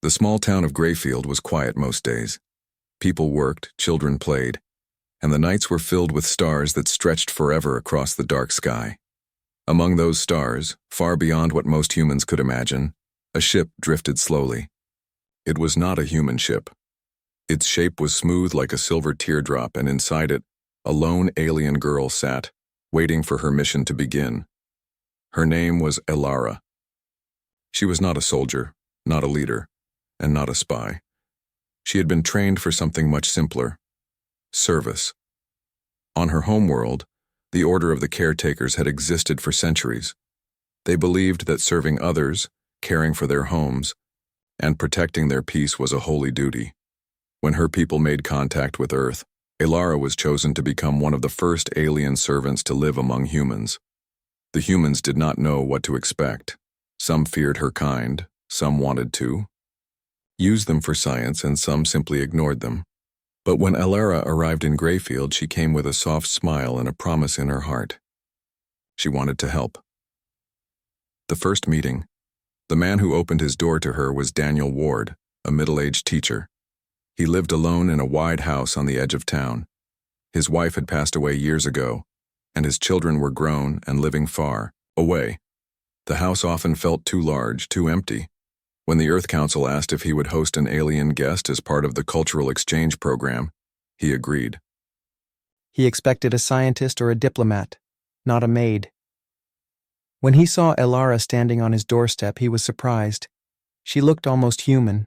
The small town of Grayfield was quiet most days. People worked, children played, and the nights were filled with stars that stretched forever across the dark sky. Among those stars, far beyond what most humans could imagine, a ship drifted slowly. It was not a human ship. Its shape was smooth like a silver teardrop, and inside it, a lone alien girl sat, waiting for her mission to begin. Her name was Elara. She was not a soldier, not a leader, and not a spy. She had been trained for something much simpler: service. On her homeworld, the Order of the Caretakers had existed for centuries. They believed that serving others, caring for their homes, and protecting their peace was a holy duty. When her people made contact with Earth, Elara was chosen to become one of the first alien servants to live among humans. The humans did not know what to expect. Some feared her kind, some wanted to use them for science, and some simply ignored them. But when Elara arrived in Grayfield, she came with a soft smile and a promise in her heart. She wanted to help. The first meeting, the man who opened his door to her was Daniel Ward, a middle-aged teacher. He lived alone in a wide house on the edge of town. His wife had passed away years ago, and his children were grown and living far away. The house often felt too large, too empty. When the Earth Council asked if he would host an alien guest as part of the cultural exchange program, he agreed. He expected a scientist or a diplomat, not a maid. When he saw Elara standing on his doorstep, he was surprised. She looked almost human,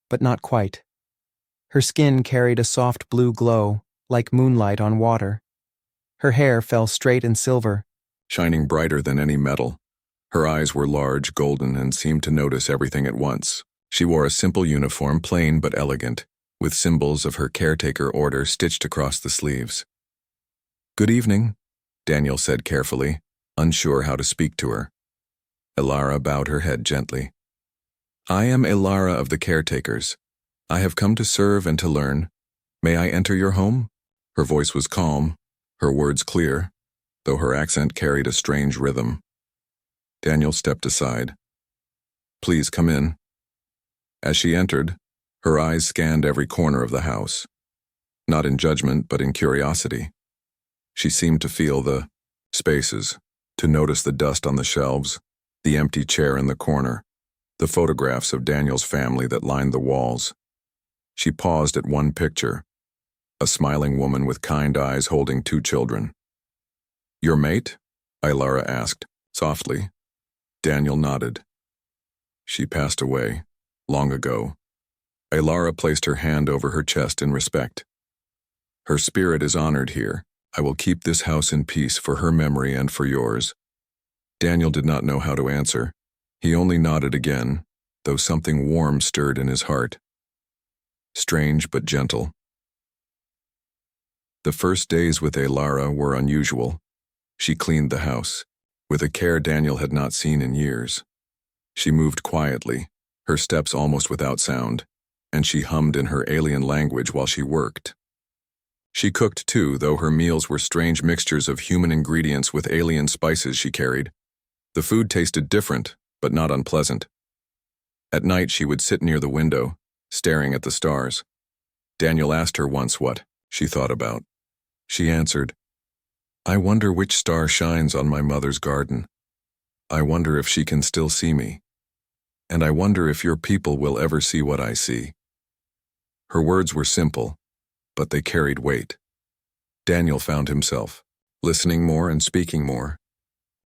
but not quite. Her skin carried a soft blue glow, like moonlight on water. Her hair fell straight and silver, shining brighter than any metal. Her eyes were large, golden, and seemed to notice everything at once. She wore a simple uniform, plain but elegant, with symbols of her caretaker order stitched across the sleeves. "Good evening," Daniel said carefully, unsure how to speak to her. Elara bowed her head gently. "I am Elara of the caretakers. I have come to serve and to learn. May I enter your home?" Her voice was calm, her words clear, though her accent carried a strange rhythm. Daniel stepped aside. "Please come in." As she entered, her eyes scanned every corner of the house, not in judgment but in curiosity. She seemed to feel the spaces, to notice the dust on the shelves, the empty chair in the corner, the photographs of Daniel's family that lined the walls. She paused at one picture, a smiling woman with kind eyes holding two children. "Your mate?" Elara asked, softly. Daniel nodded. "She passed away, long ago." Elara placed her hand over her chest in respect. "Her spirit is honored here. I will keep this house in peace for her memory and for yours." Daniel did not know how to answer. He only nodded again, though something warm stirred in his heart. Strange but gentle. The first days with Elara were unusual. She cleaned the house, with a care Daniel had not seen in years. She moved quietly, her steps almost without sound, and she hummed in her alien language while she worked. She cooked too, though her meals were strange mixtures of human ingredients with alien spices she carried. The food tasted different, but not unpleasant. At night she would sit near the window, staring at the stars. Daniel asked her once what she thought about. She answered, "I wonder which star shines on my mother's garden. I wonder if she can still see me. And I wonder if your people will ever see what I see." Her words were simple, but they carried weight. Daniel found himself listening more and speaking more.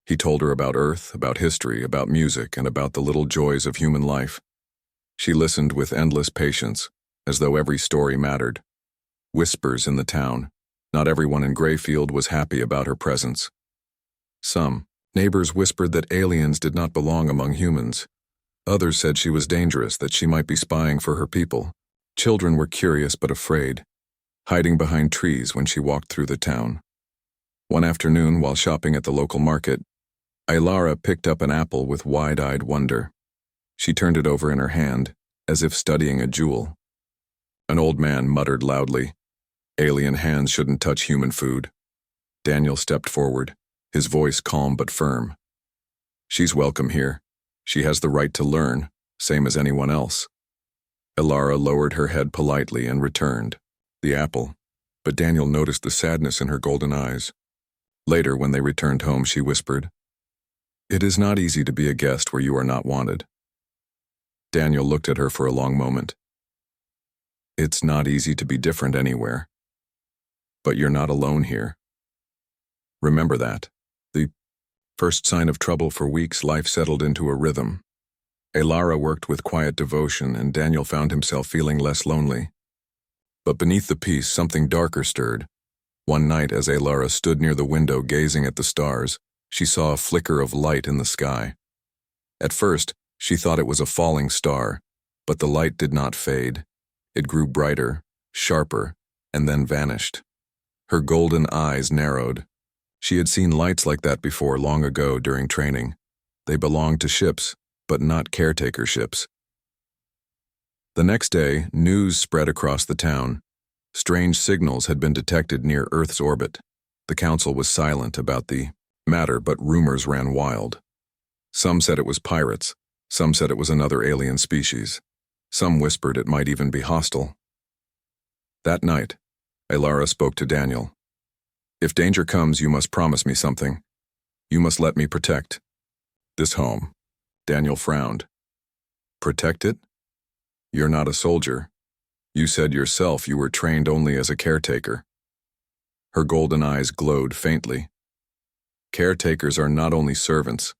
He told her about Earth, about history, about music, and about the little joys of human life. She listened with endless patience, as though every story mattered. Whispers in the town. Not everyone in Grayfield was happy about her presence. Some neighbors whispered that aliens did not belong among humans. Others said she was dangerous, that she might be spying for her people. Children were curious but afraid, hiding behind trees when she walked through the town. One afternoon, while shopping at the local market, Elara picked up an apple with wide-eyed wonder. She turned it over in her hand, as if studying a jewel. An old man muttered loudly, "Alien hands shouldn't touch human food." Daniel stepped forward, his voice calm but firm. "She's welcome here. She has the right to learn, same as anyone else." Elara lowered her head politely and returned. The apple. But Daniel noticed the sadness in her golden eyes. Later, when they returned home, she whispered, "It is not easy to be a guest where you are not wanted." Daniel looked at her for a long moment. "It's not easy to be different anywhere. But you're not alone here. Remember that." The first sign of trouble for weeks, life settled into a rhythm. Elara worked with quiet devotion, and Daniel found himself feeling less lonely. But beneath the peace, something darker stirred. One night, as Elara stood near the window gazing at the stars, she saw a flicker of light in the sky. At first, she thought it was a falling star, but the light did not fade. It grew brighter, sharper, and then vanished. Her golden eyes narrowed. She had seen lights like that before long ago during training. They belonged to ships, but not caretaker ships. The next day, news spread across the town. Strange signals had been detected near Earth's orbit. The council was silent about the matter, but rumors ran wild. Some said it was pirates. Some said it was another alien species. Some whispered it might even be hostile. That night, Elara spoke to Daniel. "If danger comes, you must promise me something. You must let me protect this home." Daniel frowned. "Protect it? You're not a soldier. You said yourself you were trained only as a caretaker." Her golden eyes glowed faintly. "Caretakers are not only servants.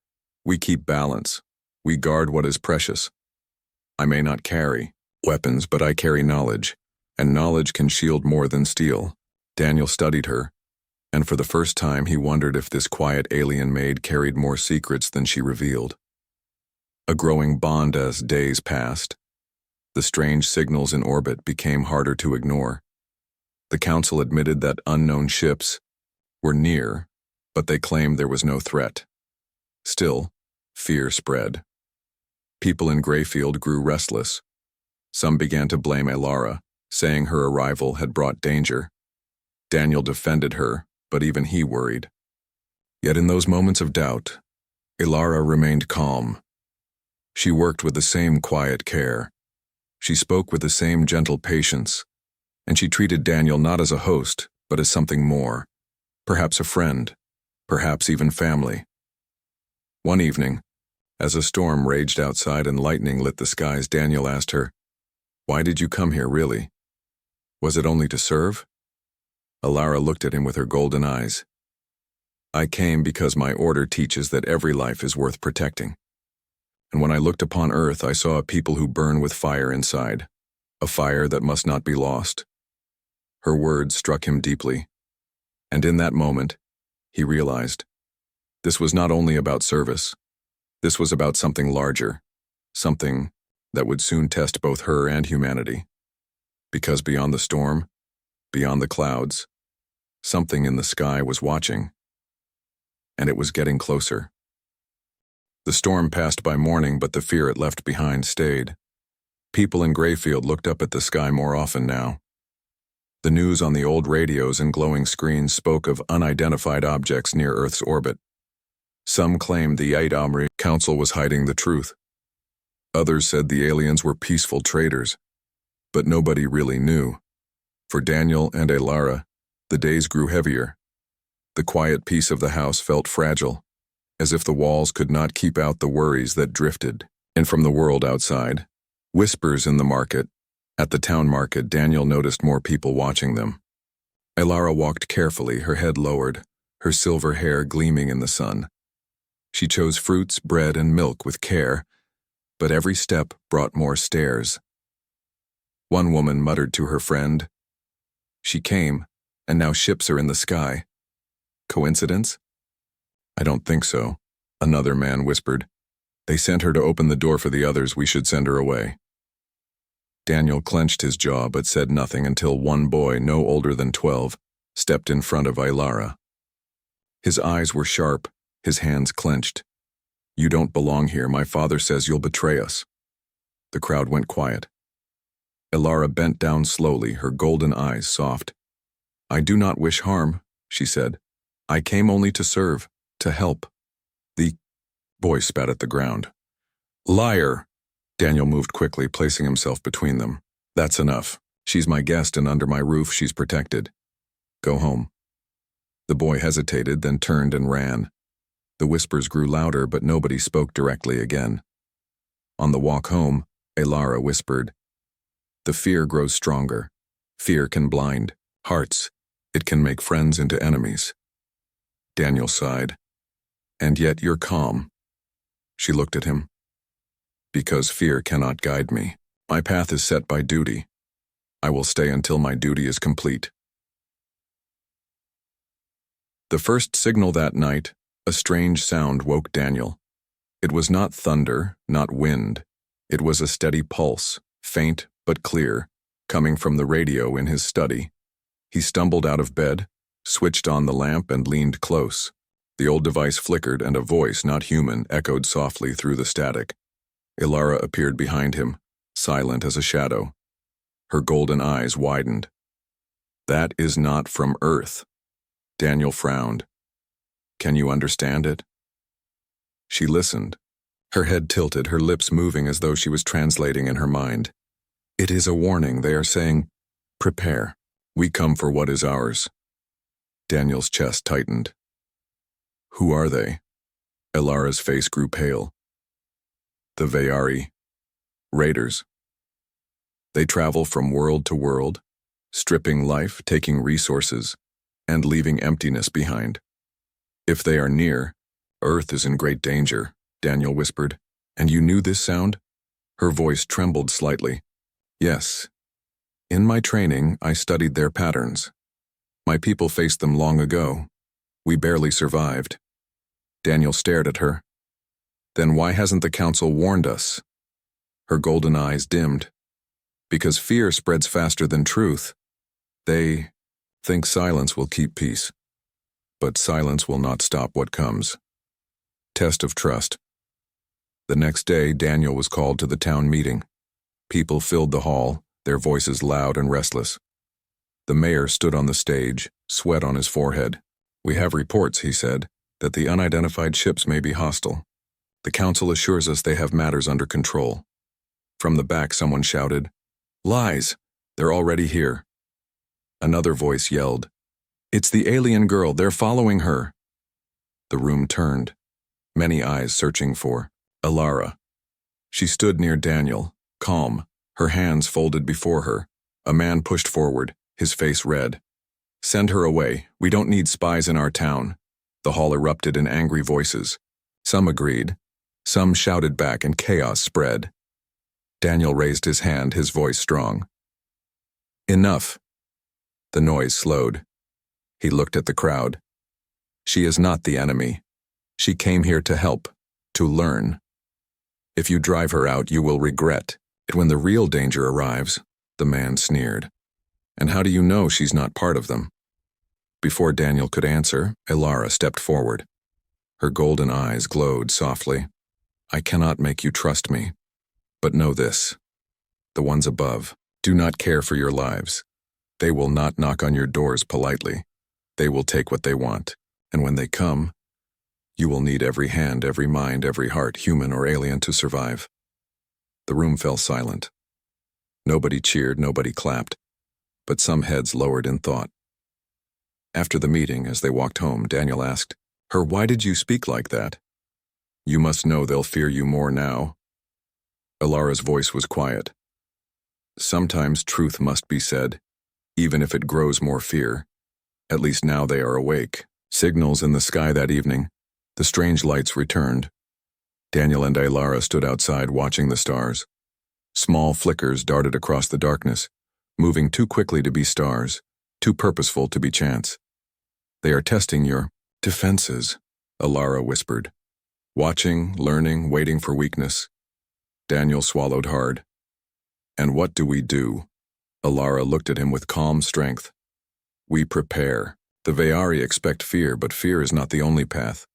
We keep balance. We guard what is precious. I may not carry weapons, but I carry knowledge, and knowledge can shield more than steel." Daniel studied her, and for the first time he wondered if this quiet alien maid carried more secrets than she revealed. A growing bond as days passed. The strange signals in orbit became harder to ignore. The council admitted that unknown ships were near, but they claimed there was no threat. Still, fear spread. People in Greyfield grew restless. Some began to blame Elara, saying her arrival had brought danger. Daniel defended her, but even he worried. Yet in those moments of doubt, Elara remained calm. She worked with the same quiet care. She spoke with the same gentle patience, and she treated Daniel not as a host, but as something more, perhaps a friend, perhaps even family. One evening, as a storm raged outside and lightning lit the skies, Daniel asked her, "Why did you come here, really? Was it only to serve?" Elara looked at him with her golden eyes. "I came because my order teaches that every life is worth protecting. And when I looked upon Earth, I saw a people who burn with fire inside, a fire that must not be lost." Her words struck him deeply, and in that moment, he realized this was not only about service. This was about something larger, something that would soon test both her and humanity. Because beyond the storm, beyond the clouds, something in the sky was watching, and it was getting closer. The storm passed by morning, but the fear it left behind stayed. People in Greyfield looked up at the sky more often now. The news on the old radios and glowing screens spoke of unidentified objects near Earth's orbit. Some claimed the Eid Amri Council was hiding the truth. Others said the aliens were peaceful traders. But nobody really knew. For Daniel and Elara, the days grew heavier. The quiet peace of the house felt fragile, as if the walls could not keep out the worries that drifted in from the world outside. Whispers in the market. At the town market, Daniel noticed more people watching them. Elara walked carefully, her head lowered, her silver hair gleaming in the sun. She chose fruits, bread, and milk with care, but every step brought more stares. One woman muttered to her friend, "She came, and now ships are in the sky. Coincidence?" "I don't think so," another man whispered. "They sent her to open the door for the others. We should send her away." Daniel clenched his jaw but said nothing until one boy, no older than 12, stepped in front of Elara. His eyes were sharp, his hands clenched. "You don't belong here. My father says you'll betray us." The crowd went quiet. Elara bent down slowly, her golden eyes soft. "I do not wish harm," she said. "I came only to serve, to help." The boy spat at the ground. "Liar!" Daniel moved quickly, placing himself between them. That's enough. She's my guest, and under my roof she's protected. Go home. The boy hesitated, then turned and ran. The whispers grew louder, but nobody spoke directly again. On the walk home, Elara whispered, "The fear grows stronger. Fear can blind hearts. It can make friends into enemies." Daniel sighed. "And yet you're calm." She looked at him. "Because fear cannot guide me. My path is set by duty. I will stay until my duty is complete." The first signal that night, a strange sound woke Daniel. It was not thunder, not wind. It was a steady pulse, faint but clear, coming from the radio in his study. He stumbled out of bed, switched on the lamp, and leaned close. The old device flickered, and a voice, not human, echoed softly through the static. Elara appeared behind him, silent as a shadow. Her golden eyes widened. "That is not from Earth." Daniel frowned. "Can you understand it?" She listened, her head tilted, her lips moving as though she was translating in her mind. "It is a warning. They are saying, 'Prepare. We come for what is ours.'" Daniel's chest tightened. "Who are they?" Elara's face grew pale. "The Veyari. Raiders. They travel from world to world, stripping life, taking resources, and leaving emptiness behind. If they are near, Earth is in great danger," Daniel whispered. "And you knew this sound?" Her voice trembled slightly. "Yes. In my training, I studied their patterns. My people faced them long ago. We barely survived." Daniel stared at her. "Then why hasn't the council warned us?" Her golden eyes dimmed. "Because fear spreads faster than truth. They think silence will keep peace. But silence will not stop what comes." Test of trust. The next day, Daniel was called to the town meeting. People filled the hall, their voices loud and restless. The mayor stood on the stage, sweat on his forehead. "We have reports," he said, "that the unidentified ships may be hostile. The council assures us they have matters under control." From the back, someone shouted, "Lies! They're already here." Another voice yelled, "It's the alien girl, they're following her." The room turned, many eyes searching for Elara. She stood near Daniel, calm, her hands folded before her. A man pushed forward, his face red. "Send her away. We don't need spies in our town." The hall erupted in angry voices. Some agreed. Some shouted back, and chaos spread. Daniel raised his hand, his voice strong. "Enough." The noise slowed. He looked at the crowd. "She is not the enemy. She came here to help, to learn. If you drive her out, you will regret it when the real danger arrives." The man sneered. "And how do you know she's not part of them?" Before Daniel could answer, Elara stepped forward. Her golden eyes glowed softly. "I cannot make you trust me. But know this. The ones above do not care for your lives. They will not knock on your doors politely. They will take what they want. And when they come, you will need every hand, every mind, every heart, human or alien, to survive." The room fell silent. Nobody cheered, nobody clapped, but some heads lowered in thought. After the meeting, as they walked home, Daniel asked her, "Why did you speak like that? You must know they'll fear you more now." Elara's voice was quiet. "Sometimes truth must be said, even if it grows more fear. At least now they are awake." Signals in the sky that evening. The strange lights returned. Daniel and Elara stood outside watching the stars. Small flickers darted across the darkness, moving too quickly to be stars, too purposeful to be chance. "They are testing your defenses," Elara whispered. "Watching, learning, waiting for weakness." Daniel swallowed hard. "And what do we do?" Elara looked at him with calm strength. "We prepare. The Veyari expect fear, but fear is not the only path.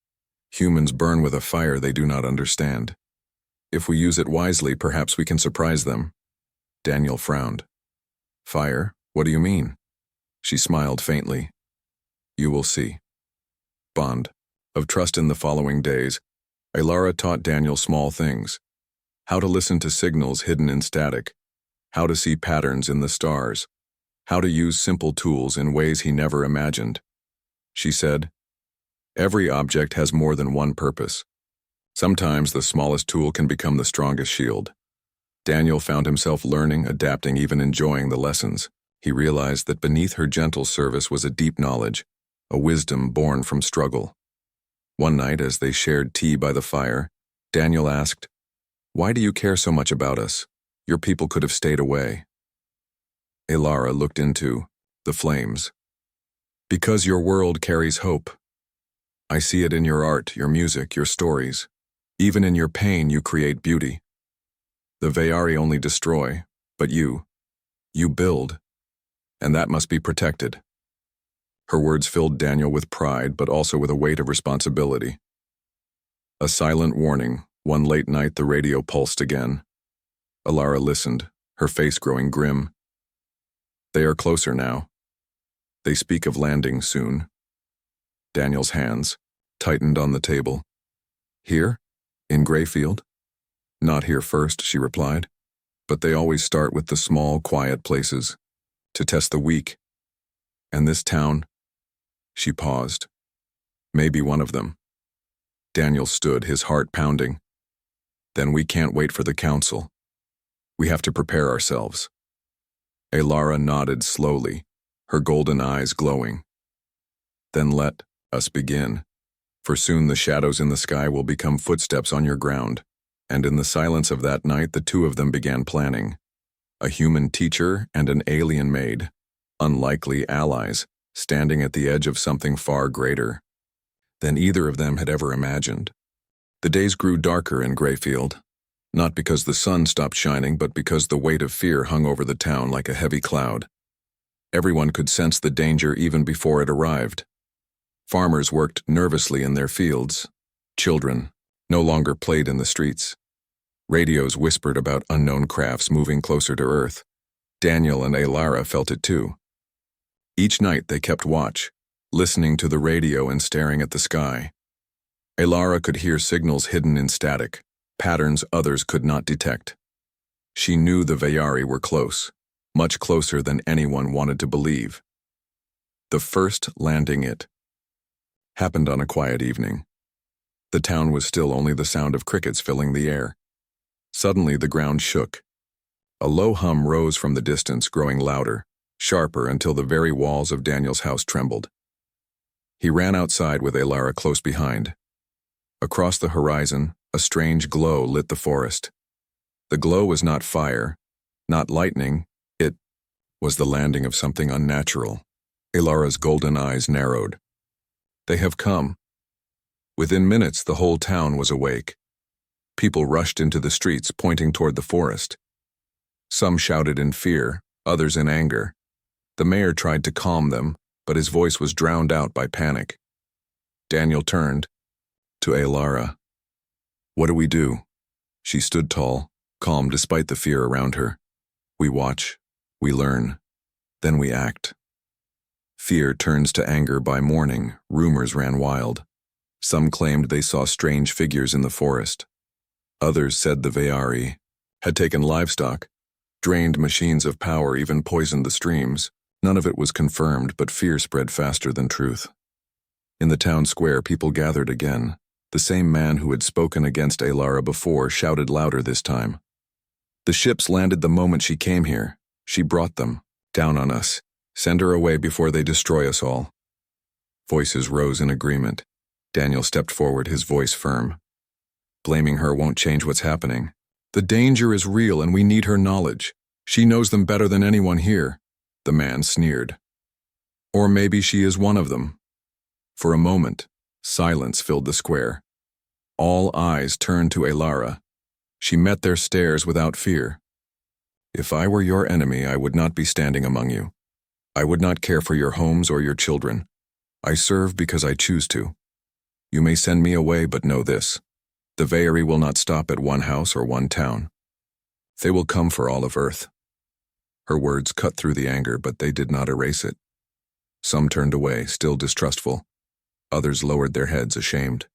Humans burn with a fire they do not understand. If we use it wisely, perhaps we can surprise them." Daniel frowned. "Fire? What do you mean?" She smiled faintly. "You will see." Bond of trust. In the following days, Elara taught Daniel small things. how to listen to signals hidden in static, how to see patterns in the stars, how to use simple tools in ways he never imagined. She said, "Every object has more than one purpose. Sometimes the smallest tool can become the strongest shield." Daniel found himself learning, adapting, even enjoying the lessons. He realized that beneath her gentle service was a deep knowledge, a wisdom born from struggle. One night, as they shared tea by the fire, Daniel asked, "Why do you care so much about us? Your people could have stayed away." Elara looked into the flames. "Because your world carries hope. I see it in your art, your music, your stories. Even in your pain, you create beauty. The Veyari only destroy, but you build, and that must be protected." Her words filled Daniel with pride, but also with a weight of responsibility. A silent warning. One late night, the radio pulsed again. Elara listened, her face growing grim. "They are closer now. They speak of landing soon." Daniel's hands tightened on the table. "Here? In Greyfield?" "Not here first," she replied. "But they always start with the small, quiet places, to test the weak. And this town..." She paused. "Maybe one of them." Daniel stood, his heart pounding. "Then we can't wait for the council. We have to prepare ourselves." Elara nodded slowly, her golden eyes glowing. "Then let us begin, for soon the shadows in the sky will become footsteps on your ground." And in the silence of that night, the two of them began planning. A human teacher and an alien maid, unlikely allies, standing at the edge of something far greater than either of them had ever imagined. The days grew darker in Greyfield, not because the sun stopped shining, but because the weight of fear hung over the town like a heavy cloud. Everyone could sense the danger even before it arrived. Farmers worked nervously in their fields. Children no longer played in the streets. Radios whispered about unknown crafts moving closer to Earth. Daniel and Elara felt it too. Each night they kept watch, listening to the radio and staring at the sky. Elara could hear signals hidden in static, patterns others could not detect. She knew the Veyari were close, much closer than anyone wanted to believe. The first landing happened on a quiet evening. The town was still, only the sound of crickets filling the air. Suddenly the ground shook. A low hum rose from the distance, growing louder, sharper, until the very walls of Daniel's house trembled. He ran outside with Elara close behind. Across the horizon, a strange glow lit the forest. The glow was not fire, not lightning, it was the landing of something unnatural. Elara's golden eyes narrowed. "They have come." Within minutes, the whole town was awake. People rushed into the streets, pointing toward the forest. Some shouted in fear, others in anger. The mayor tried to calm them, but his voice was drowned out by panic. Daniel turned to Elara. "What do we do?" She stood tall, calm despite the fear around her. "We watch, we learn, then we act." Fear turns to anger by morning. Rumors ran wild. Some claimed they saw strange figures in the forest. Others said the Veyari had taken livestock, drained machines of power, even poisoned the streams. None of it was confirmed, but fear spread faster than truth. In the town square, people gathered again. The same man who had spoken against Elara before shouted louder this time. "The ships landed the moment she came here. She brought them down on us. Send her away before they destroy us all." Voices rose in agreement. Daniel stepped forward, his voice firm. "Blaming her won't change what's happening. The danger is real and we need her knowledge. She knows them better than anyone here." The man sneered. "Or maybe she is one of them." For a moment, silence filled the square. All eyes turned to Elara. She met their stares without fear. "If I were your enemy, I would not be standing among you. I would not care for your homes or your children. I serve because I choose to. You may send me away, but know this. The Veyari will not stop at one house or one town. They will come for all of Earth." Her words cut through the anger, but they did not erase it. Some turned away, still distrustful. Others lowered their heads, ashamed.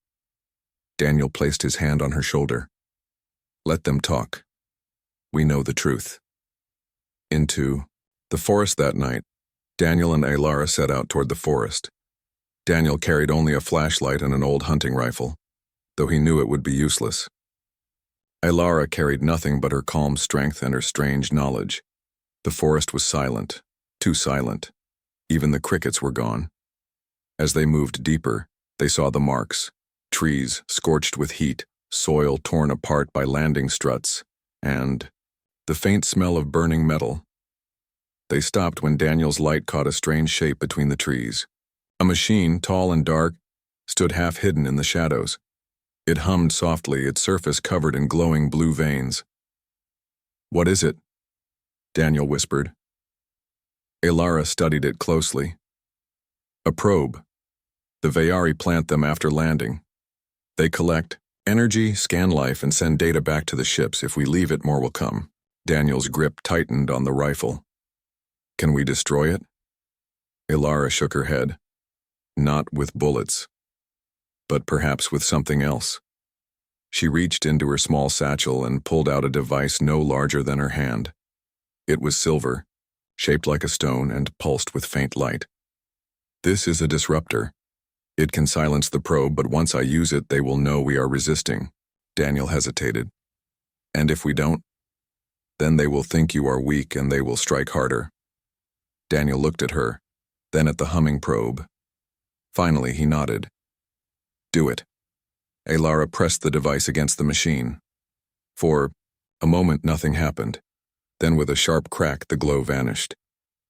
Daniel placed his hand on her shoulder. Let them talk. We know the truth. Into the forest that night, Daniel and Alara set out toward the forest. Daniel carried only a flashlight and an old hunting rifle, though he knew it would be useless. Alara carried nothing but her calm strength and her strange knowledge. The forest was silent, too silent. Even the crickets were gone. As they moved deeper, they saw the marks: trees scorched with heat, soil torn apart by landing struts, and the faint smell of burning metal. They stopped when Daniel's light caught a strange shape between the trees. A machine, tall and dark, stood half hidden in the shadows. It hummed softly, its surface covered in glowing blue veins. "What is it?" Daniel whispered. Alara studied it closely. "A probe. The Veyari plant them after landing. They collect energy, scan life, and send data back to the ships. If we leave it, more will come." Daniel's grip tightened on the rifle. "Can we destroy it?" Alara shook her head. "Not with bullets, but perhaps with something else." She reached into her small satchel and pulled out a device no larger than her hand. It was silver, shaped like a stone and pulsed with faint light. "This is a disruptor. It can silence the probe, but once I use it, they will know we are resisting." Daniel hesitated. "And if we don't? Then they will think you are weak and they will strike harder." Daniel looked at her, then at the humming probe. Finally, he nodded. "Do it." Alara pressed the device against the machine. For a moment, nothing happened. Then with a sharp crack, the glow vanished.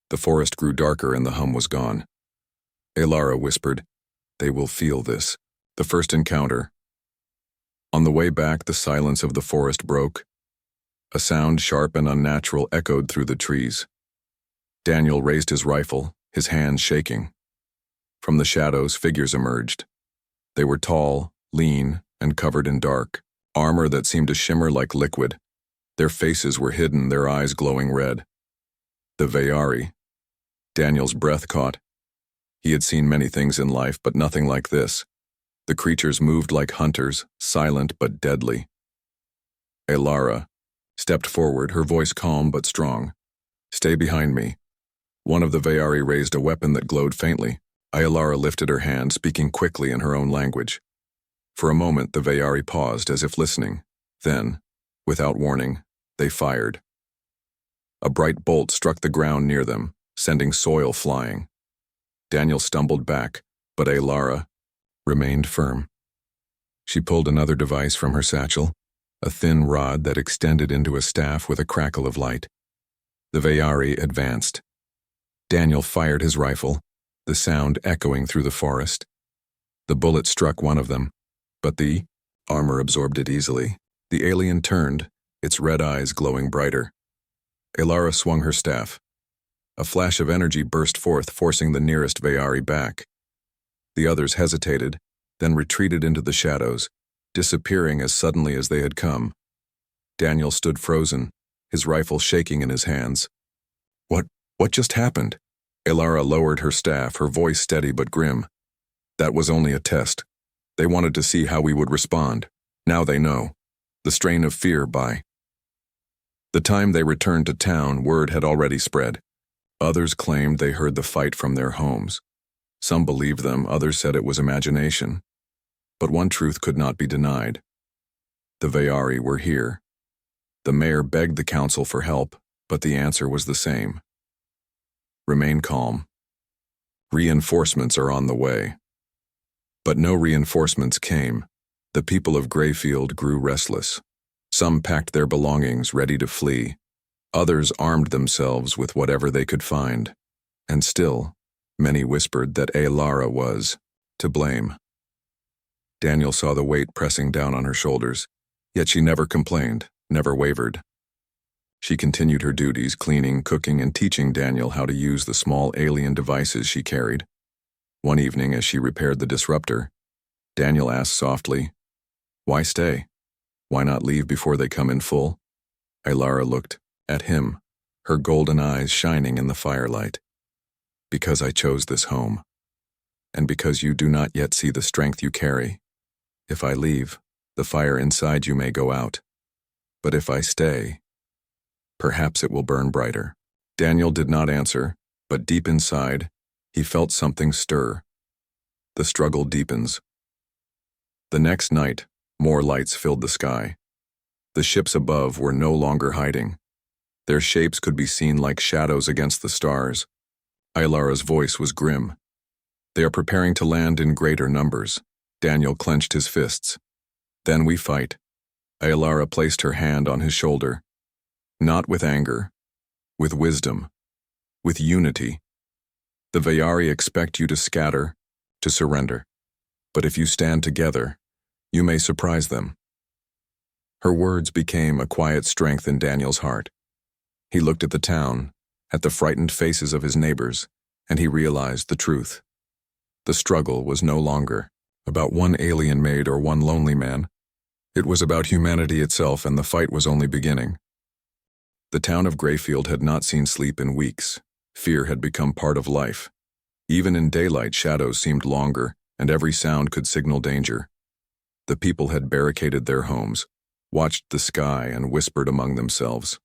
The forest grew darker and the hum was gone. Alara whispered, "They will feel this." The first encounter. On the way back, the silence of the forest broke. A sound sharp and unnatural echoed through the trees. Daniel raised his rifle, his hands shaking. From the shadows, figures emerged. They were tall, lean, and covered in dark armor that seemed to shimmer like liquid. Their faces were hidden, their eyes glowing red. The Veyari. Daniel's breath caught. He had seen many things in life, but nothing like this. The creatures moved like hunters, silent but deadly. Alara stepped forward, her voice calm but strong. "Stay behind me." One of the Veyari raised a weapon that glowed faintly. Alara lifted her hand, speaking quickly in her own language. For a moment, the Veyari paused, as if listening. Then, without warning, they fired. A bright bolt struck the ground near them, sending soil flying. Daniel stumbled back, but Alara remained firm. She pulled another device from her satchel, a thin rod that extended into a staff with a crackle of light. The Veyari advanced. Daniel fired his rifle, the sound echoing through the forest. The bullet struck one of them, but the armor absorbed it easily. The alien turned, its red eyes glowing brighter. Alara swung her staff. A flash of energy burst forth, forcing the nearest Veyari back. The others hesitated, then retreated into the shadows, disappearing as suddenly as they had come. Daniel stood frozen, his rifle shaking in his hands. What just happened?" Alara lowered her staff, her voice steady but grim. "That was only a test. They wanted to see how we would respond. Now they know. The strain of fear by." The time they returned to town, word had already spread. Others claimed they heard the fight from their homes. Some believed them, others said it was imagination. But one truth could not be denied. The Veyari were here. The mayor begged the council for help, but the answer was the same. Remain calm. Reinforcements are on the way. But no reinforcements came. The people of Greyfield grew restless. Some packed their belongings, ready to flee. Others armed themselves with whatever they could find. And still, many whispered that Alara was to blame. Daniel saw the weight pressing down on her shoulders, yet she never complained, never wavered. She continued her duties, cleaning, cooking, and teaching Daniel how to use the small alien devices she carried. One evening, as she repaired the disruptor, Daniel asked softly, "Why stay? Why not leave before they come in full?" Alara looked at him, her golden eyes shining in the firelight. "Because I chose this home, and because you do not yet see the strength you carry. If I leave, the fire inside you may go out. But if I stay, perhaps it will burn brighter. Daniel did not answer, but deep inside, he felt something stir. The struggle deepens. The next night, more lights filled the sky. The ships above were no longer hiding. Their shapes could be seen like shadows against the stars. Ailara's voice was grim. They are preparing to land in greater numbers. Daniel clenched his fists. Then we fight. Ailara placed her hand on his shoulder. Not with anger, with wisdom, with unity. The Veyari expect you to scatter, to surrender. But if you stand together, you may surprise them. Her words became a quiet strength in Daniel's heart. He looked at the town, at the frightened faces of his neighbors, and he realized the truth. The struggle was no longer about one alien maid or one lonely man. It was about humanity itself, and the fight was only beginning. The town of Greyfield had not seen sleep in weeks. Fear had become part of life. Even in daylight, shadows seemed longer, and every sound could signal danger. The people had barricaded their homes, watched the sky, and whispered among themselves.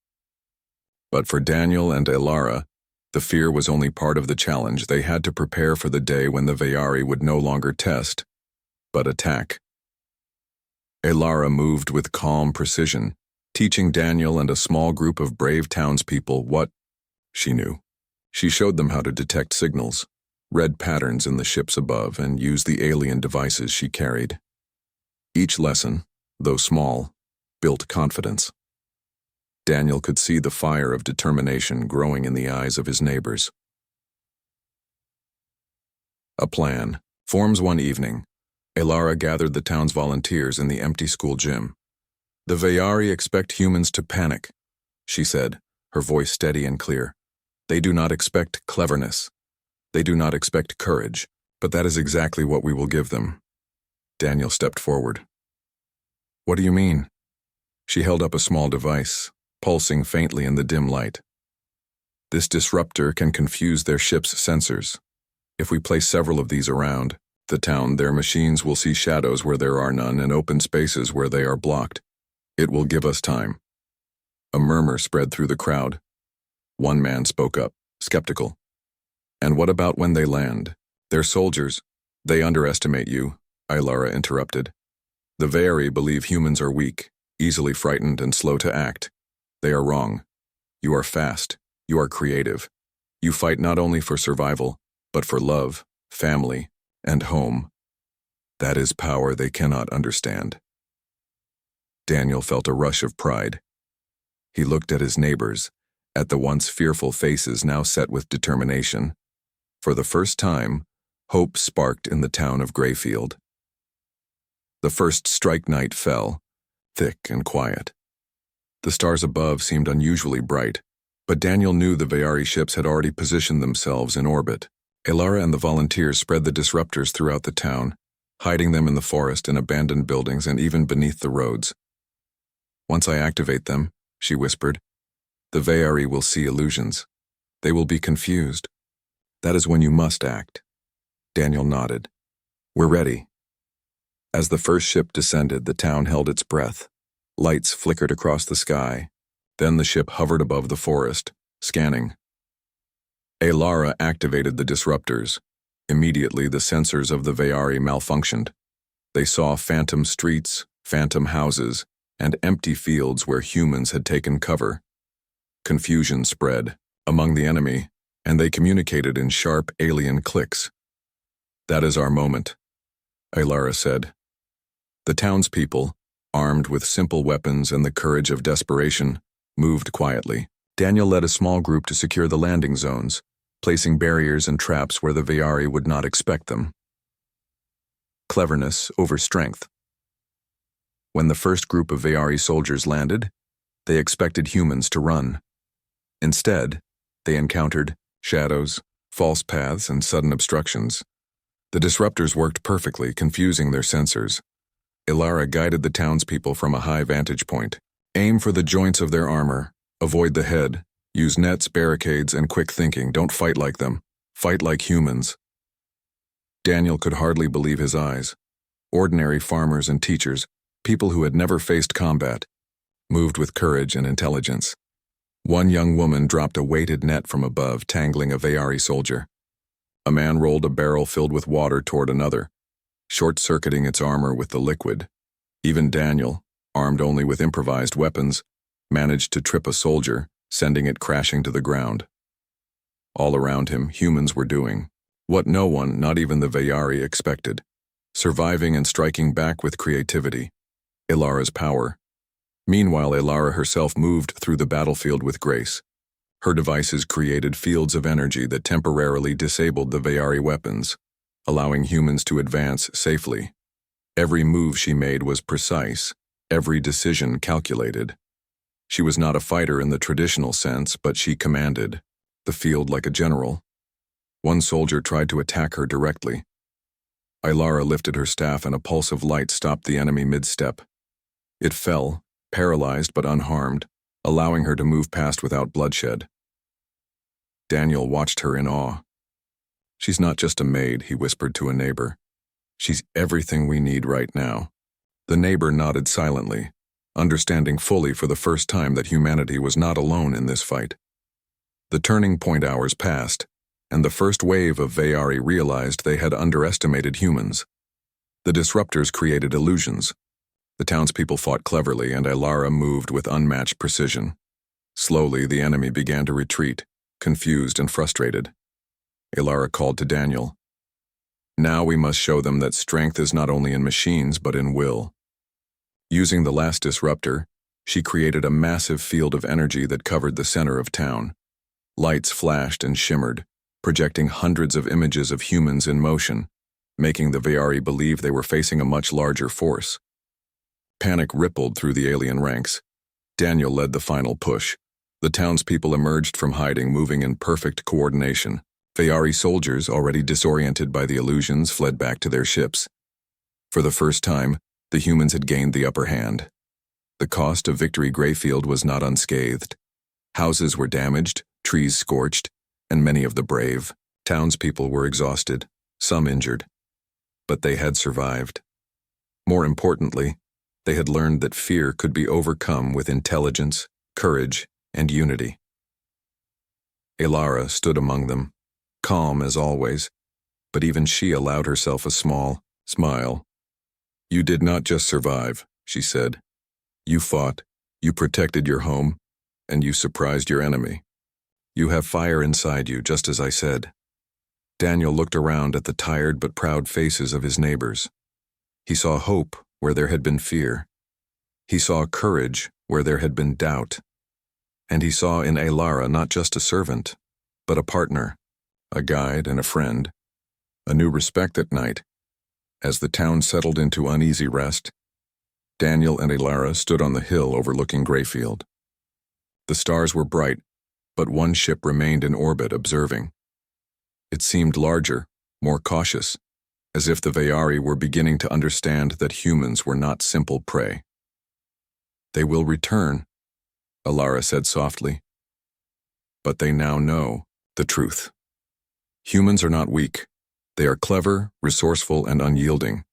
But for Daniel and Ailara, the fear was only part of the challenge. They had to prepare for the day when the Veyari would no longer test, but attack. Ailara moved with calm precision, teaching Daniel and a small group of brave townspeople what she knew. She showed them how to detect signals, read patterns in the ships above, and use the alien devices she carried. Each lesson, though small, built confidence. Daniel could see the fire of determination growing in the eyes of his neighbors. A plan forms one evening. Ailara gathered the town's volunteers in the empty school gym. The Veyari expect humans to panic, she said, her voice steady and clear. They do not expect cleverness. They do not expect courage, but that is exactly what we will give them. Daniel stepped forward. What do you mean? She held up a small device, pulsing faintly in the dim light. This disruptor can confuse their ship's sensors. If we place several of these around the town, their machines will see shadows where there are none and open spaces where they are blocked. It will give us time. A murmur spread through the crowd. One man spoke up, skeptical. And what about when they land? They're soldiers. They underestimate you, Ailara interrupted. The Veyari believe humans are weak, easily frightened and slow to act. They are wrong. You are fast. You are creative. You fight not only for survival, but for love, family, and home. That is power they cannot understand. Daniel felt a rush of pride. He looked at his neighbors, at the once fearful faces now set with determination. For the first time, hope sparked in the town of Greyfield. The first strike night fell, thick and quiet. The stars above seemed unusually bright, but Daniel knew the Veyari ships had already positioned themselves in orbit. Ailara and the volunteers spread the disruptors throughout the town, hiding them in the forest, in abandoned buildings, and even beneath the roads. Once I activate them, she whispered, the Veyari will see illusions. They will be confused. That is when you must act. Daniel nodded. We're ready. As the first ship descended, the town held its breath. Lights flickered across the sky. Then the ship hovered above the forest, scanning. Ailara activated the disruptors. Immediately, the sensors of the Veyari malfunctioned. They saw phantom streets, phantom houses, and empty fields where humans had taken cover. Confusion spread among the enemy, and they communicated in sharp alien clicks. That is our moment, Ailara said. The townspeople, armed with simple weapons and the courage of desperation, moved quietly. Daniel led a small group to secure the landing zones, placing barriers and traps where the Veyari would not expect them. Cleverness over strength. When the first group of Veyari soldiers landed, they expected humans to run. Instead, they encountered shadows, false paths, and sudden obstructions. The disruptors worked perfectly, confusing their sensors. Ailara guided the townspeople from a high vantage point. Aim for the joints of their armor. Avoid the head. Use nets, barricades, and quick thinking. Don't fight like them. Fight like humans. Daniel could hardly believe his eyes. Ordinary farmers and teachers, people who had never faced combat. moved with courage and intelligence. One young woman dropped a weighted net from above, tangling a Veyari soldier. A man rolled a barrel filled with water toward another, short-circuiting its armor with the liquid. Even Daniel, armed only with improvised weapons, managed to trip a soldier, sending it crashing to the ground. All around him, humans were doing what no one, not even the Veyari, expected, surviving and striking back with creativity. Ilara's power. Meanwhile, Ilara herself moved through the battlefield with grace. Her devices created fields of energy that temporarily disabled the Veyari weapons, allowing humans to advance safely. Every move she made was precise, every decision calculated. She was not a fighter in the traditional sense, but she commanded the field like a general. One soldier tried to attack her directly. Ilara lifted her staff and a pulse of light stopped the enemy mid-step. It fell, paralyzed but unharmed, allowing her to move past without bloodshed. Daniel watched her in awe. "She's not just a maid," he whispered to a neighbor. "She's everything we need right now." The neighbor nodded silently, understanding fully for the first time that humanity was not alone in this fight. The turning point hours passed, and the first wave of Veyari realized they had underestimated humans. The disruptors created illusions. The townspeople fought cleverly, and Ilara moved with unmatched precision. Slowly, the enemy began to retreat, confused and frustrated. Ilara called to Daniel. "Now we must show them that strength is not only in machines, but in will." Using the last disruptor, she created a massive field of energy that covered the center of town. Lights flashed and shimmered, projecting hundreds of images of humans in motion, making the Veyari believe they were facing a much larger force. Panic rippled through the alien ranks. Daniel led the final push. The townspeople emerged from hiding, moving in perfect coordination. Veyari soldiers, already disoriented by the illusions, fled back to their ships. For the first time, the humans had gained the upper hand. The cost of Victory Greyfield was not unscathed. Houses were damaged, trees scorched, and many of the brave townspeople were exhausted, some injured. But they had survived. More importantly, they had learned that fear could be overcome with intelligence, courage, and unity. Ilara stood among them, calm as always, but even she allowed herself a small smile. "You did not just survive," she said. "You fought, you protected your home, and you surprised your enemy. You have fire inside you, just as I said." Daniel looked around at the tired but proud faces of his neighbors. He saw hope where there had been fear. He saw courage where there had been doubt. And he saw in Ilara not just a servant, but a partner, a guide and a friend, a new respect at night. As the town settled into uneasy rest, Daniel and Ilara stood on the hill overlooking Greyfield. The stars were bright, but one ship remained in orbit observing. It seemed larger, more cautious, as if the Veyari were beginning to understand that humans were not simple prey. "They will return," Ilara said softly. "But they now know the truth. Humans are not weak. They are clever, resourceful, and unyielding.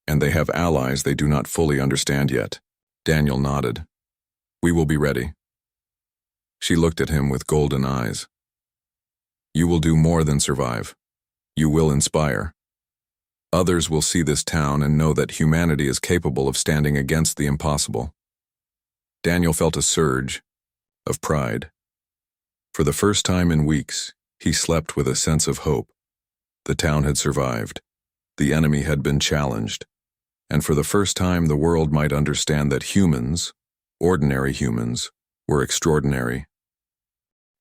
And they have allies they do not fully understand yet." Daniel nodded. "We will be ready." She looked at him with golden eyes. "You will do more than survive. You will inspire. Others will see this town and know that humanity is capable of standing against the impossible." Daniel felt a surge of pride. For the first time in weeks, he slept with a sense of hope. The town had survived. The enemy had been challenged. And for the first time, the world might understand that humans, ordinary humans, were extraordinary.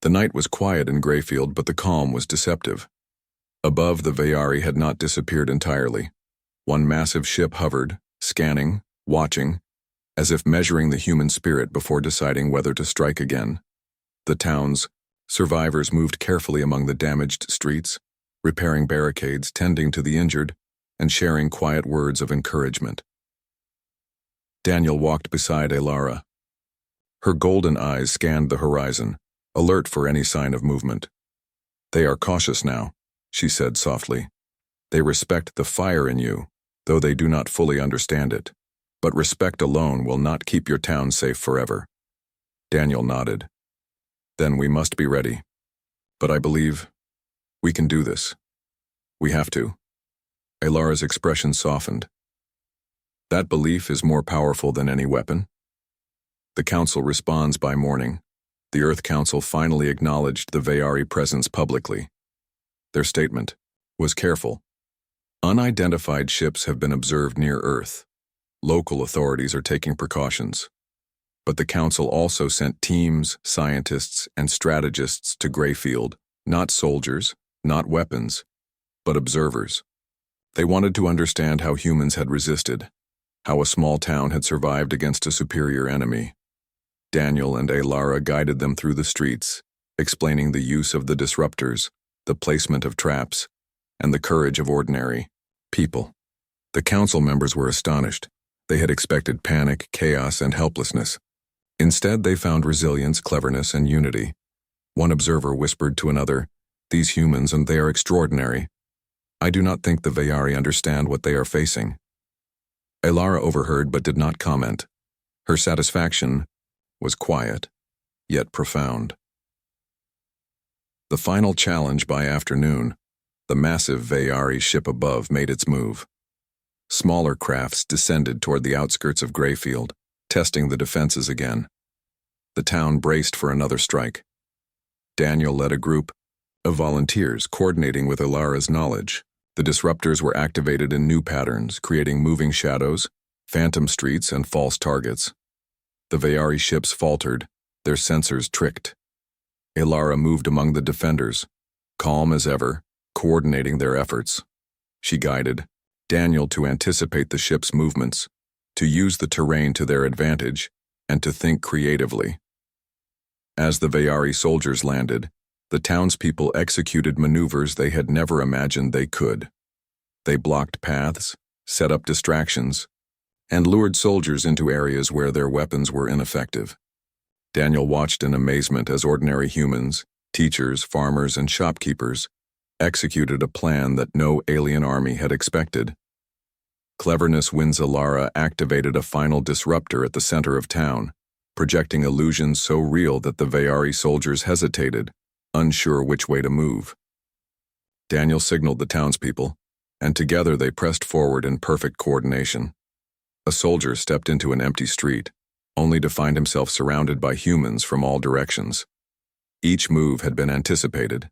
The night was quiet in Greyfield, but the calm was deceptive. Above, the Veyari had not disappeared entirely. One massive ship hovered, scanning, watching, as if measuring the human spirit before deciding whether to strike again. The town's survivors moved carefully among the damaged streets, repairing barricades, tending to the injured, and sharing quiet words of encouragement. Daniel walked beside Ilara. Her golden eyes scanned the horizon, alert for any sign of movement. "They are cautious now," she said softly. "They respect the fire in you, though they do not fully understand it. But respect alone will not keep your town safe forever. Daniel nodded. Then we must be ready. But I believe we can do this. We have to. Alara's expression softened. That belief is more powerful than any weapon. The council responds by morning. The Earth Council finally acknowledged the Vayari presence publicly. Their statement was careful. Unidentified ships have been observed near Earth. Local authorities are taking precautions. But the council also sent teams, scientists, and strategists to Greyfield, not soldiers, not weapons, but observers. They wanted to understand how humans had resisted, how a small town had survived against a superior enemy. Daniel and Alara guided them through the streets, explaining the use of the disruptors, the placement of traps, and the courage of ordinary people. The council members were astonished. They had expected panic, chaos, and helplessness. Instead, they found resilience, cleverness, and unity. One observer whispered to another, "These humans, and they are extraordinary. I do not think the Vayari understand what they are facing." Alara overheard but did not comment. Her satisfaction was quiet, yet profound. The final challenge by afternoon, the massive Vayari ship above made its move. Smaller crafts descended toward the outskirts of Greyfield, testing the defenses again. The town braced for another strike. Daniel led a group of volunteers coordinating with Alara's knowledge. The disruptors were activated in new patterns, creating moving shadows, phantom streets, and false targets. The Vayari ships faltered, their sensors tricked. Alara moved among the defenders, calm as ever, coordinating their efforts. She guided Daniel to anticipate the ship's movements, to use the terrain to their advantage, and to think creatively. As the Vayari soldiers landed, the townspeople executed maneuvers they had never imagined they could. They blocked paths, set up distractions, and lured soldiers into areas where their weapons were ineffective. Daniel watched in amazement as ordinary humans, teachers, farmers, and shopkeepers executed a plan that no alien army had expected. Cleverness Wins Alara activated a final disruptor at the center of town, projecting illusions so real that the Vayari soldiers hesitated, unsure which way to move. Daniel signaled the townspeople, and together they pressed forward in perfect coordination. A soldier stepped into an empty street, only to find himself surrounded by humans from all directions. Each move had been anticipated.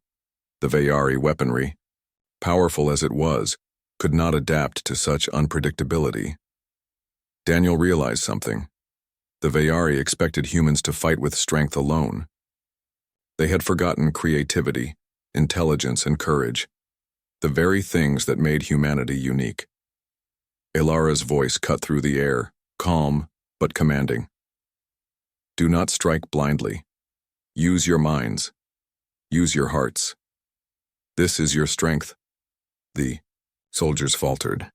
The Vayari weaponry, powerful as it was, could not adapt to such unpredictability. Daniel realized something. The Vayari expected humans to fight with strength alone. They had forgotten creativity, intelligence, and courage, the very things that made humanity unique. Alara's voice cut through the air, calm but commanding. Do not strike blindly. Use your minds. Use your hearts. This is your strength. The soldiers faltered.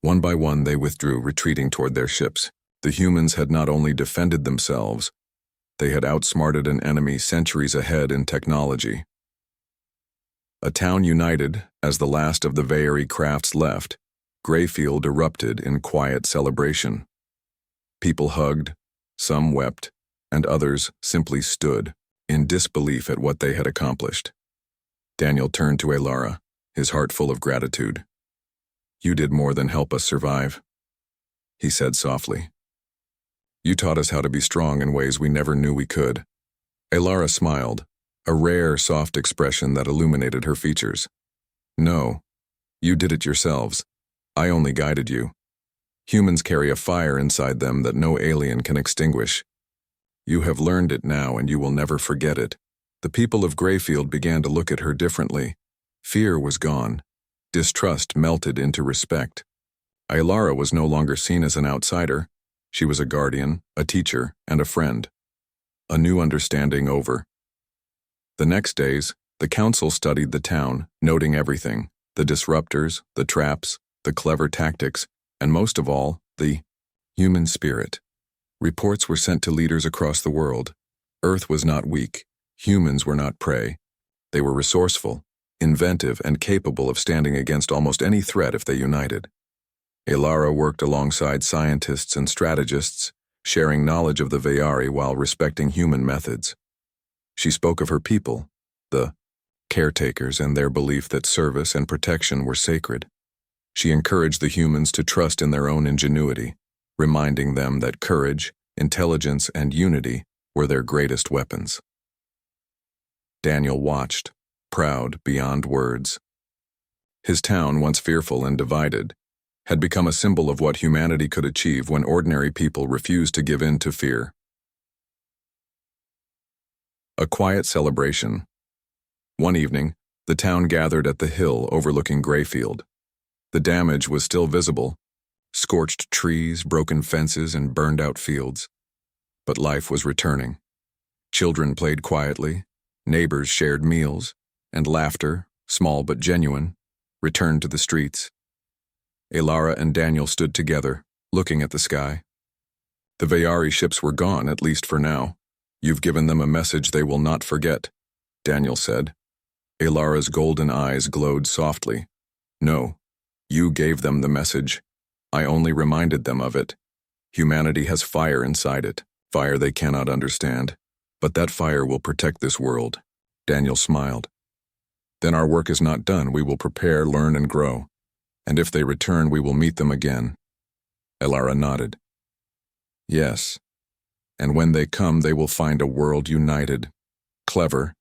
One by one they withdrew, retreating toward their ships. The humans had not only defended themselves, they had outsmarted an enemy centuries ahead in technology. A town united, as the last of the Vayari crafts left, Greyfield erupted in quiet celebration. People hugged, some wept, and others simply stood, in disbelief at what they had accomplished. Daniel turned to Alara, his heart full of gratitude. "You did more than help us survive," he said softly. "You taught us how to be strong in ways we never knew we could." Alara smiled, a rare, soft expression that illuminated her features. "No, you did it yourselves. I only guided you. Humans carry a fire inside them that no alien can extinguish. You have learned it now, and you will never forget it." The people of Greyfield began to look at her differently. Fear was gone. Distrust melted into respect. Alara was no longer seen as an outsider. She was a guardian, a teacher, and a friend. A new understanding over. The next days, the council studied the town, noting everything: the disruptors, the traps, the clever tactics, and most of all, the human spirit. Reports were sent to leaders across the world. Earth was not weak. Humans were not prey. They were resourceful, inventive, and capable of standing against almost any threat if they united. Elara worked alongside scientists and strategists, sharing knowledge of the Veyari while respecting human methods. She spoke of her people, the caretakers, and their belief that service and protection were sacred. She encouraged the humans to trust in their own ingenuity, reminding them that courage, intelligence, and unity were their greatest weapons. Daniel watched, proud beyond words. His town, once fearful and divided, had become a symbol of what humanity could achieve when ordinary people refused to give in to fear. A quiet celebration. One evening, the town gathered at the hill overlooking Greyfield. The damage was still visible: scorched trees, broken fences, and burned-out fields. But life was returning. Children played quietly, neighbors shared meals, and laughter, small but genuine, returned to the streets. Elara and Daniel stood together, looking at the sky. The Veyari ships were gone, at least for now. "You've given them a message they will not forget," Daniel said. Elara's golden eyes glowed softly. "No, you gave them the message. I only reminded them of it. Humanity has fire inside it, fire they cannot understand. But that fire will protect this world." Daniel smiled. "Then our work is not done. We will prepare, learn, and grow. And if they return, we will meet them again." Elara nodded. "Yes. And when they come, they will find a world united, clever,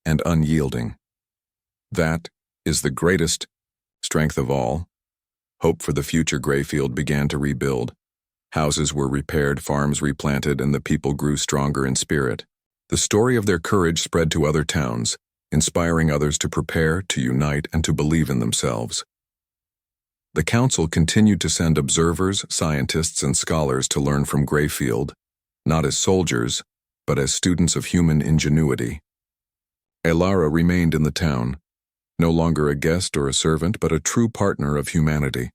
and unyielding. That is the greatest strength of all." Hope for the future Greyfield began to rebuild. Houses were repaired, farms replanted, and the people grew stronger in spirit. The story of their courage spread to other towns, inspiring others to prepare, to unite, and to believe in themselves. The council continued to send observers, scientists, and scholars to learn from Greyfield, not as soldiers, but as students of human ingenuity. Elara remained in the town, no longer a guest or a servant, but a true partner of humanity.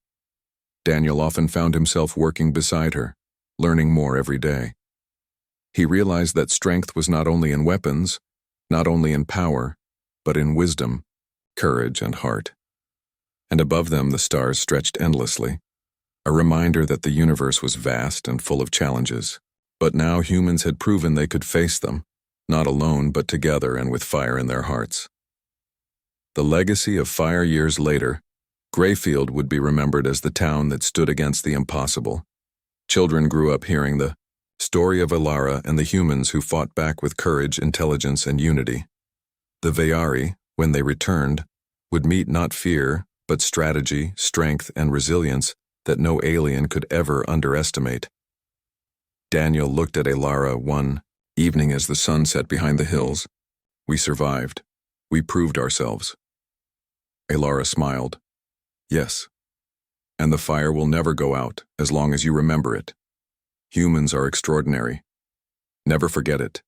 Daniel often found himself working beside her, learning more every day. He realized that strength was not only in weapons, not only in power, but in wisdom, courage, and heart. And above them the stars stretched endlessly, a reminder that the universe was vast and full of challenges. But now humans had proven they could face them, not alone but together and with fire in their hearts. The legacy of fire years later, Greyfield would be remembered as the town that stood against the impossible. Children grew up hearing the story of Elara and the humans who fought back with courage, intelligence, and unity. The Veyari, when they returned, would meet not fear, but strategy, strength, and resilience that no alien could ever underestimate. Daniel looked at Elara one evening as the sun set behind the hills. "We survived. We proved ourselves." Elara smiled. "Yes. And the fire will never go out as long as you remember it. Humans are extraordinary. Never forget it.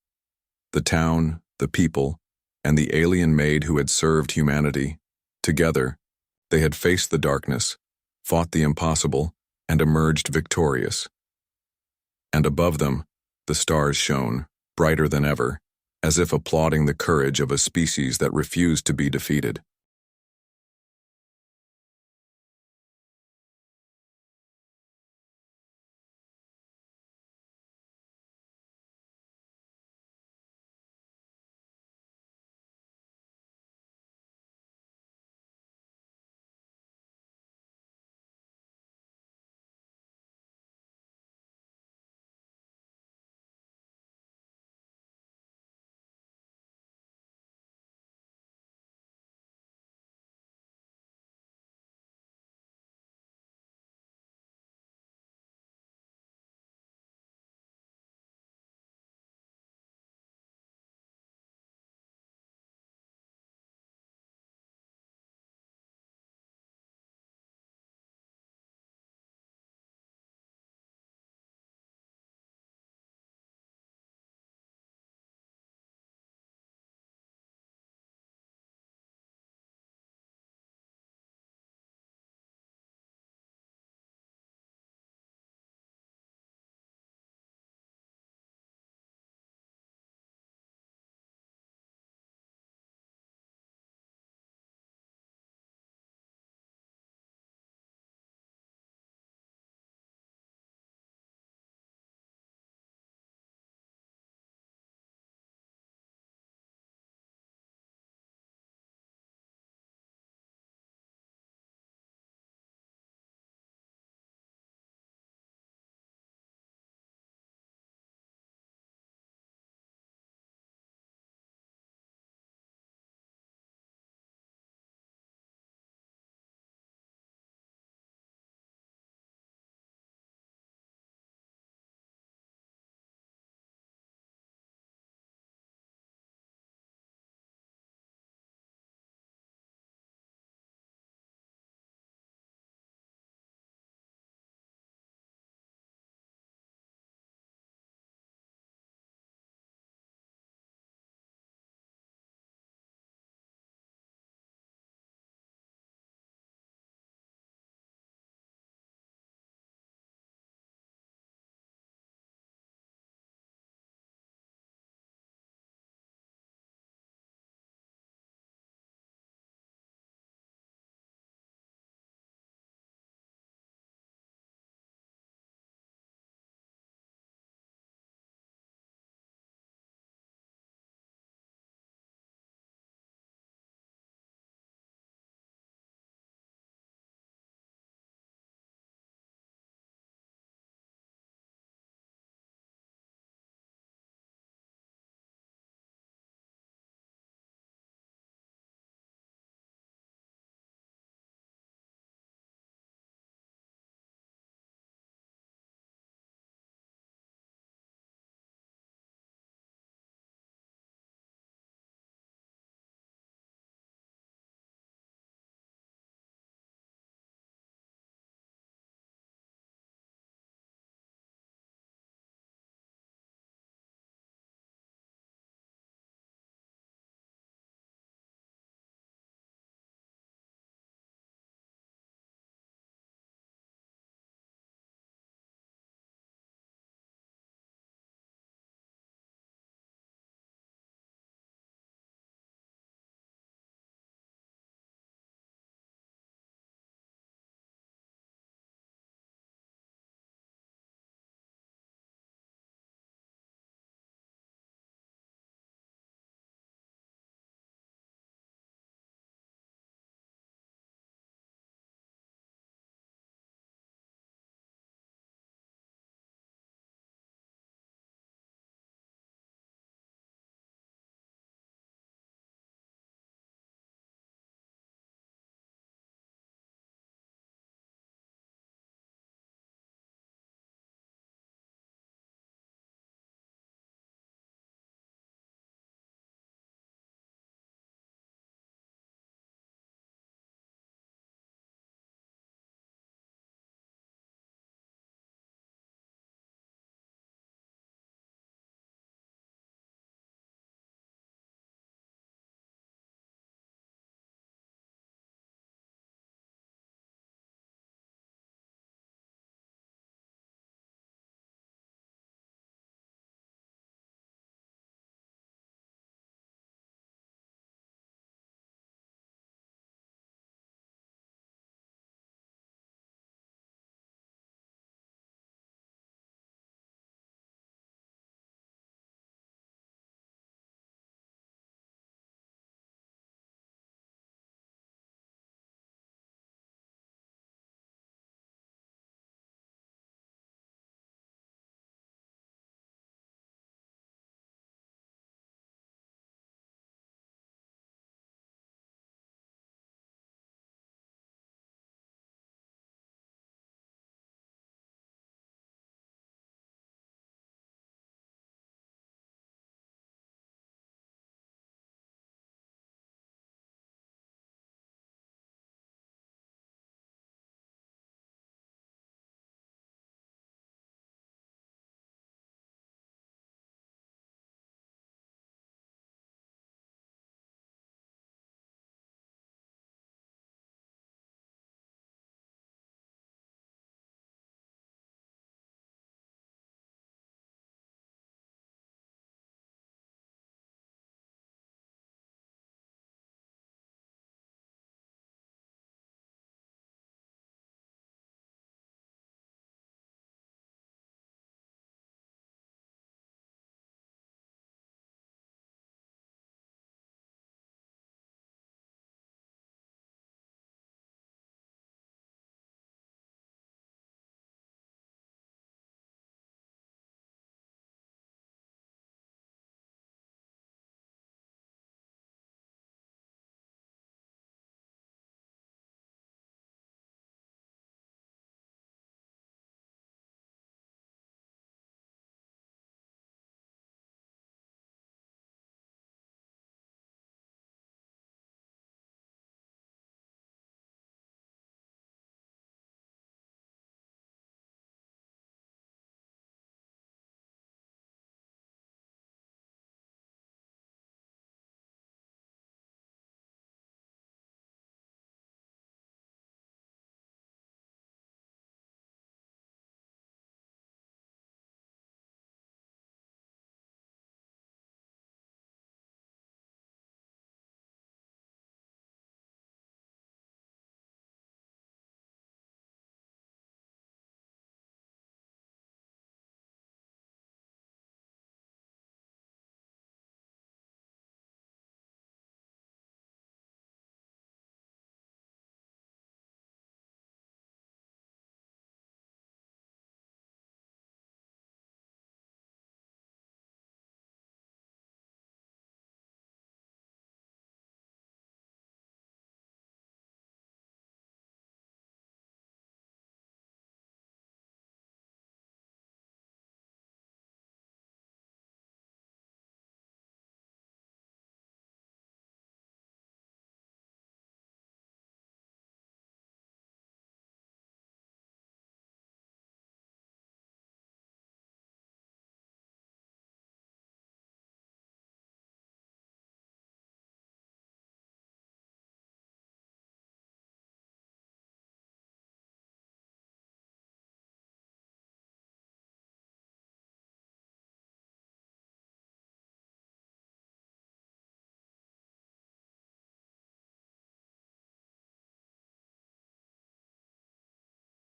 The town, the people, and the alien maid who had served humanity, together, they had faced the darkness, fought the impossible, and emerged victorious. And above them, the stars shone, brighter than ever, as if applauding the courage of a species that refused to be defeated."